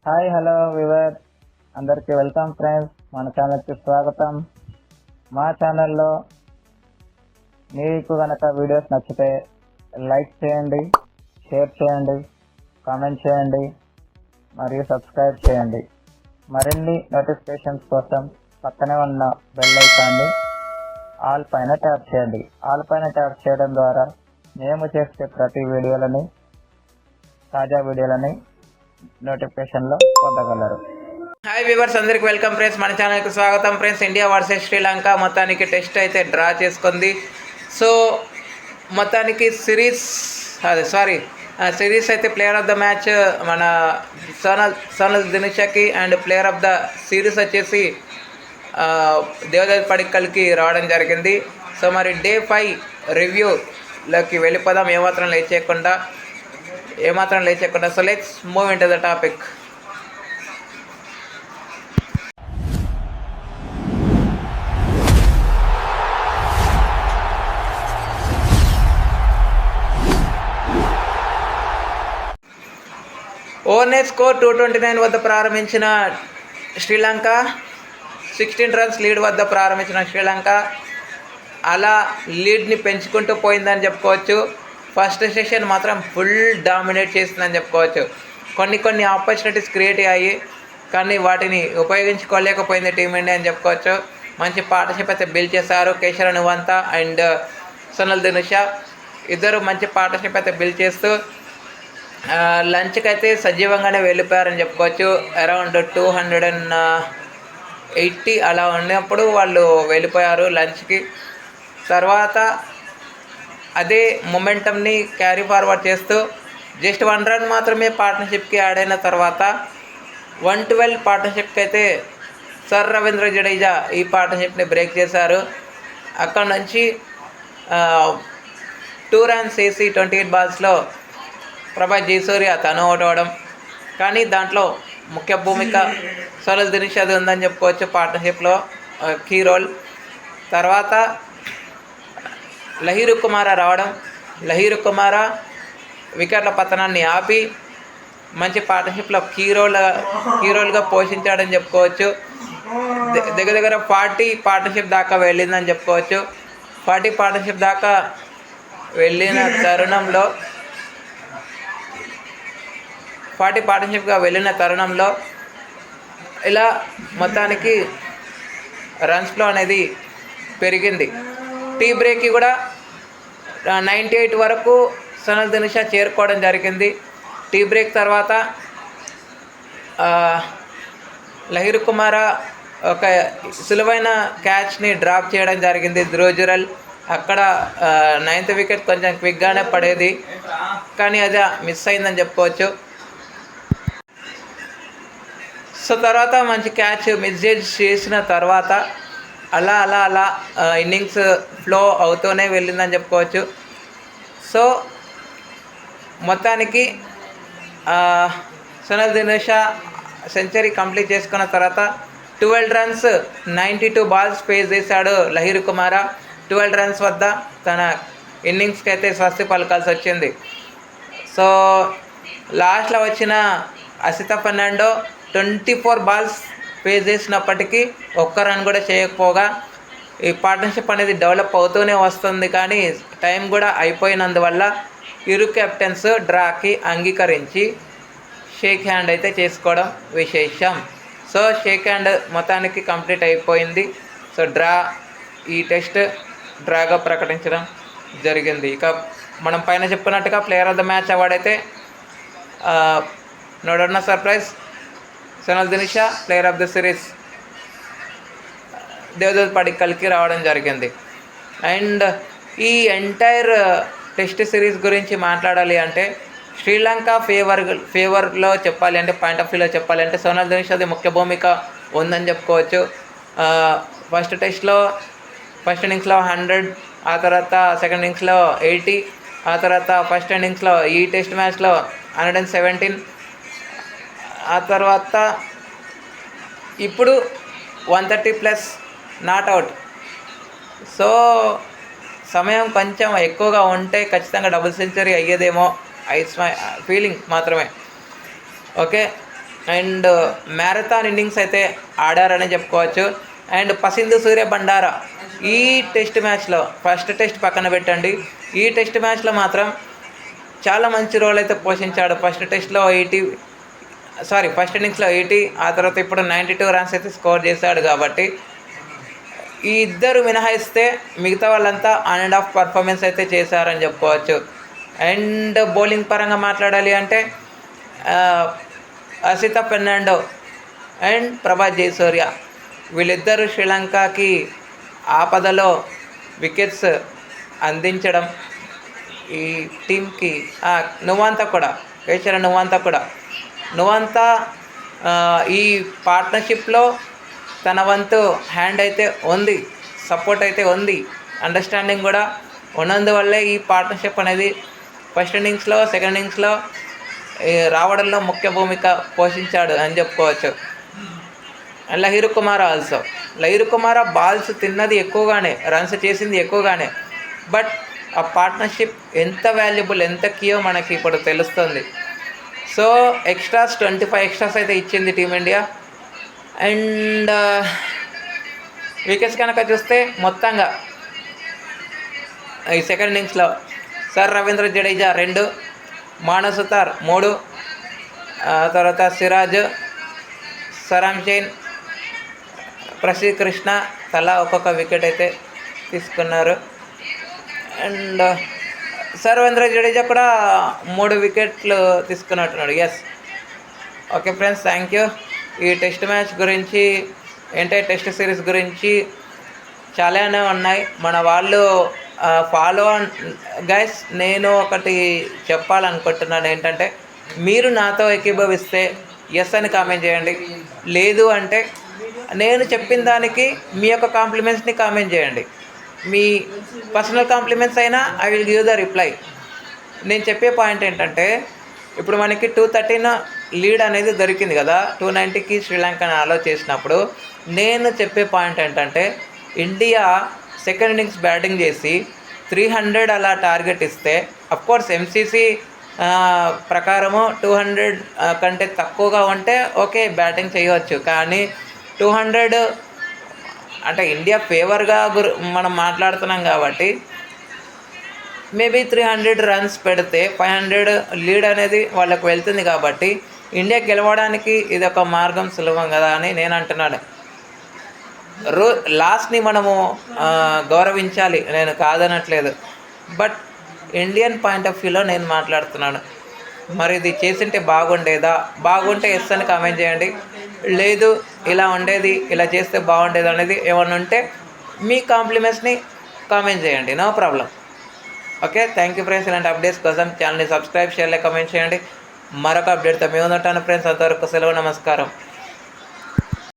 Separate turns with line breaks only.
Hi hello we were అందరికీ welcome friends. మన ఛానల్కి స్వాగతం. మా ఛానల్లో మీకు కనుక వీడియోస్ నచ్చితే లైక్ చేయండి, షేర్ చేయండి, కామెంట్ చేయండి మరియు సబ్స్క్రైబ్ చేయండి. మరిన్ని నోటిఫికేషన్స్ కోసం పక్కనే ఉన్న బెల్ ఐకాన్ని ఆల్ పైన ట్యాప్ చేయండి. ఆల్ పైన ట్యాప్ చేయడం ద్వారా మేము చేసే ప్రతి వీడియోలని, తాజా వీడియోలని నోటిఫికేషన్లో పొందగలరు.
హాయ్ వ్యూవర్స్, అందరికి వెల్కమ్ ఫ్రెండ్స్. మన ఛానల్కి స్వాగతం ఫ్రెండ్స్. ఇండియా వర్సెస్ శ్రీలంక మొత్తానికి టెస్ట్ అయితే డ్రా చేసుకుంది. సో మొత్తానికి సిరీస్ అయితే ప్లేయర్ ఆఫ్ ద మ్యాచ్ మన సోనల్ దినుషకి and player of the series వచ్చేసి దేవదత్ పడిక్కల్కి రావడం జరిగింది. సో మరి డే 5 రివ్యూలోకి వెళ్ళిపోదాం ఏమాత్రం లేట్ చేయకుండా. So let's move into the topic. Overnight score 229 వద్ద ప్రారంభించిన శ్రీలంక, 16 రన్స్ లీడ్ వద్ద ప్రారంభించిన శ్రీలంక అలా లీడ్ని పెంచుకుంటూ పోయిందని చెప్పుకోవచ్చు. ఫస్ట్ సెషన్ మాత్రం ఫుల్ డామినేట్ చేసిందని చెప్పుకోవచ్చు. కొన్ని ఆపర్చునిటీస్ క్రియేట్ అయ్యాయి, కానీ వాటిని ఉపయోగించుకోలేకపోయింది టీమిండియా అని చెప్పుకోవచ్చు. మంచి పార్ట్నర్షిప్ అయితే బిల్డ్ చేశారు. కేశర్ నువంత అండ్ సోనల్ దినుష ఇద్దరు మంచి పార్ట్నర్షిప్ అయితే బిల్డ్ చేస్తూ లంచ్కి అయితే సజీవంగానే వెళ్ళిపోయారని చెప్పుకోవచ్చు. అరౌండ్ 280 అలా ఉన్నప్పుడు వాళ్ళు వెళ్ళిపోయారు లంచ్కి. తర్వాత అదే మొమెంటమ్ని క్యారీ ఫార్వర్డ్ చేస్తూ జస్ట్ 1 రన్ మాత్రమే పార్ట్నర్షిప్కి యాడ్ అయిన తర్వాత 112 పార్ట్నర్షిప్కి అయితే సర్ రవీంద్ర జడేజా ఈ పార్ట్నర్షిప్ని బ్రేక్ చేశారు. అక్కడ నుంచి 2 రన్స్ వేసి 28 బాల్స్లో ప్రభాస్ జయసూర్య తను అవుట్ అవ్వడం. కానీ దాంట్లో ముఖ్య భూమిక సోనల్ దినుష్ అది ఉందని చెప్పుకోవచ్చు పార్ట్నర్షిప్లో, కీ రోల్. తర్వాత లహీరు కుమార రావడం, లహీరు కుమార వికెట్ల పతనాన్ని ఆపి మంచి పార్ట్నర్షిప్లో కీ రోల్గా పోషించాడని చెప్పుకోవచ్చు. దగ్గర 40 పార్ట్నర్షిప్ దాకా వెళ్ళిందని చెప్పుకోవచ్చు. 40 పార్ట్నర్షిప్ దాకా వెళ్ళిన తరుణంలో ఇలా మొత్తానికి రన్స్ ఫ్లో అనేది పెరిగింది. టీ బ్రేక్కి కూడా 98 వరకు సోనల్ దినుష చేరుకోవడం జరిగింది. టీ బ్రేక్ తర్వాత లహీరు కుమార ఒక సులువైన క్యాచ్ని డ్రాప్ చేయడం జరిగింది ధ్రువజురల్. అక్కడ 9th వికెట్ కొంచెం క్విక్గానే పడేది, కానీ అది మిస్ అయిందని చెప్పుకోవచ్చు. సో తర్వాత మంచి క్యాచ్ మిస్జేజ్ చేసిన తర్వాత అలా ఇన్నింగ్స్ ఫ్లో అవుతూనే వెళ్ళిందని చెప్పుకోవచ్చు. సో మొత్తానికి సోనల్ దినుష సెంచరీ కంప్లీట్ చేసుకున్న తర్వాత 12 రన్స్ 92 బాల్స్ ఫేస్ చేశాడు లహీరు కుమార. 12 రన్స్ వద్ద తన ఇన్నింగ్స్కి అయితే స్వస్తి పలకాల్సి వచ్చింది. సో లాస్ట్లో వచ్చిన అసిత ఫెర్నాండో 24 బాల్స్ ఫేస్ చేసినప్పటికీ ఒక్క రన్ కూడా చేయకపోగా ఈ పార్ట్నర్షిప్ అనేది డెవలప్ అవుతూనే వస్తుంది. కానీ టైం కూడా అయిపోయినందువల్ల ఇరు కెప్టెన్స్ డ్రాకి అంగీకరించి షేక్ హ్యాండ్ అయితే చేసుకోవడం విశేషం. సో షేక్ హ్యాండ్ మొత్తానికి కంప్లీట్ అయిపోయింది. సో ఈ టెస్ట్ డ్రాగా ప్రకటించడం జరిగింది. ఇక మనం పైన చెప్పుకున్నట్టుగా player of the match award అయితే నోడన్న surprise Sonal Dinusha, player of the series Devdutt పడిక్కల్కి రావడం జరిగింది. అండ్ ఈ ఎంటైర్ టెస్ట్ సిరీస్ గురించి మాట్లాడాలి అంటే శ్రీలంక ఫేవర్లో చెప్పాలి అంటే, పాయింట్ ఆఫ్ వ్యూలో చెప్పాలి అంటే సోనల్ దినుష్ అది ముఖ్య భూమిక ఉందని చెప్పుకోవచ్చు. ఫస్ట్ ఇన్నింగ్స్లో 100, ఆ తర్వాత సెకండ్ ఇన్నింగ్స్లో 80, ఆ తర్వాత ఫస్ట్ ఇన్నింగ్స్లో ఈ టెస్ట్ మ్యాచ్లో 117, ఆ తర్వాత ఇప్పుడు 130+ నాట్ అవుట్. సో సమయం కొంచెం ఎక్కువగా ఉంటే ఖచ్చితంగా డబుల్ సెంచరీ అయ్యేదేమో ఫీలింగ్ మాత్రమే. ఓకే, అండ్ మ్యారథాన్ ఇన్నింగ్స్ అయితే ఆడారని చెప్పుకోవచ్చు. అండ్ పసిందు సూర్య బండారా ఈ టెస్ట్ మ్యాచ్లో, ఫస్ట్ టెస్ట్ పక్కన పెట్టండి, ఈ టెస్ట్ మ్యాచ్లో మాత్రం చాలా మంచి రోల్ అయితే పోషించాడు. ఫస్ట్ ఇన్నింగ్స్లో 80, ఆ తర్వాత ఇప్పుడు 92 రన్స్ అయితే స్కోర్ చేశాడు. కాబట్టి ఈ ఇద్దరు మినహాయిస్తే మిగతా వాళ్ళంతా ఆన్ అండ్ ఆఫ్ పర్ఫార్మెన్స్ అయితే చేశారని చెప్పుకోవచ్చు. అండ్ బౌలింగ్ పరంగా మాట్లాడాలి అంటే అసిత ఫెర్నాండో అండ్ ప్రభాస్ జయసూర్య వీళ్ళిద్దరూ శ్రీలంకకి ఆపదలో వికెట్స్ అందించడం, ఈ టీంకి నువ్వంతా ఈ పార్ట్నర్షిప్లో తన వంతు హ్యాండ్ అయితే ఉంది, సపోర్ట్ అయితే ఉంది, అండర్స్టాండింగ్ కూడా ఉన్నందువల్లే ఈ పార్ట్నర్షిప్ అనేది ఫస్ట్ ఇన్నింగ్స్లో, సెకండ్ ఇన్నింగ్స్లో రావడంలో ముఖ్య భూమిక పోషించాడు అని చెప్పుకోవచ్చు. అండ్ లహీరు కుమార బాల్స్ తిన్నది ఎక్కువగానే, రన్స్ చేసింది ఎక్కువగానే, బట్ ఆ పార్ట్నర్షిప్ ఎంత వాల్యుబుల్, ఎంత కీయో మనకి ఇప్పుడు తెలుస్తుంది. సో 25 ఎక్స్ట్రాస్ అయితే ఇచ్చింది టీమిండియా. అండ్ వికెట్స్ కనుక చూస్తే మొత్తంగా ఈ సెకండ్ ఇన్నింగ్స్లో సర్ రవీంద్ర జడేజా 2, మానవ్ సుతార్ 3, తర్వాత సిరాజ్, సరామ్ జైన్, ప్రసిద్ధ్ కృష్ణ తలా ఒక్కొక్క వికెట్ అయితే తీసుకున్నారు. అండ్ సర్ రవీంద్ర జడేజా కూడా 3 వికెట్లు తీసుకున్నట్టున్నాడు. Yes, okay friends, thank you. ఈ టెస్ట్ మ్యాచ్ గురించి టెస్ట్ సిరీస్ గురించి చాలానే ఉన్నాయి, మన వాళ్ళు ఫాలో గైస్. నేను ఒకటి చెప్పాలనుకుంటున్నాను ఏంటంటే, మీరు నాతో ఏకీభవిస్తే ఎస్ అని కామెంట్ చేయండి, లేదు అంటే నేను చెప్పిన దానికి మీ యొక్క కాంప్లిమెంట్స్ని కామెంట్ చేయండి. మీ పర్సనల్ కాంప్లిమెంట్స్ అయినా I will give the reply. నేను చెప్పే పాయింట్ ఏంటంటే, ఇప్పుడు మనకి 213 లీడ్ అనేది దొరికింది కదా, 290కి శ్రీలంకని అలో చేసినప్పుడు నేను చెప్పే పాయింట్ ఏంటంటే, ఇండియా సెకండ్ ఇన్నింగ్స్ బ్యాటింగ్ చేసి 300 అలా టార్గెట్ ఇస్తే, అఫ్కోర్స్ ఎంసీసీ ప్రకారము 200 కంటే తక్కువగా ఉంటే ఓకే బ్యాటింగ్ చేయవచ్చు. కానీ 200 అంటే ఇండియా ఫేవర్గా మనం మాట్లాడుతున్నాం కాబట్టి మేబీ 300 రన్స్ పెడితే 500 లీడ్ అనేది వాళ్ళకు వెళ్తుంది. కాబట్టి ఇండియా గెలవడానికి ఇది ఒక మార్గం, సులభం కదా అని నేను అంటున్నాను. లాస్ట్ని మనము గౌరవించాలి, నేను కాదనట్లేదు, బట్ ఇండియన్ పాయింట్ ఆఫ్ వ్యూలో నేను మాట్లాడుతున్నాను. మరి ఇది చేసింటే బాగుంటే ఎస్ అని కామెంట్ చేయండి, లేదు ఇలా ఉండేది, ఇలా చేస్తే బాగుండేది అనేది ఏమన్నా ఉంటే మీ కాంప్లిమెంట్స్ని కామెంట్ చేయండి, no problem. Okay, thank you friends. ఇలాంటి అప్డేట్స్ కోసం ఛానల్ని సబ్స్క్రైబ్ చేయాలి, కామెంట్ చేయండి. మరొక అప్డేట్తో మేము ఉంటాను ఫ్రెండ్స్. అంతవరకు సెలవు, నమస్కారం.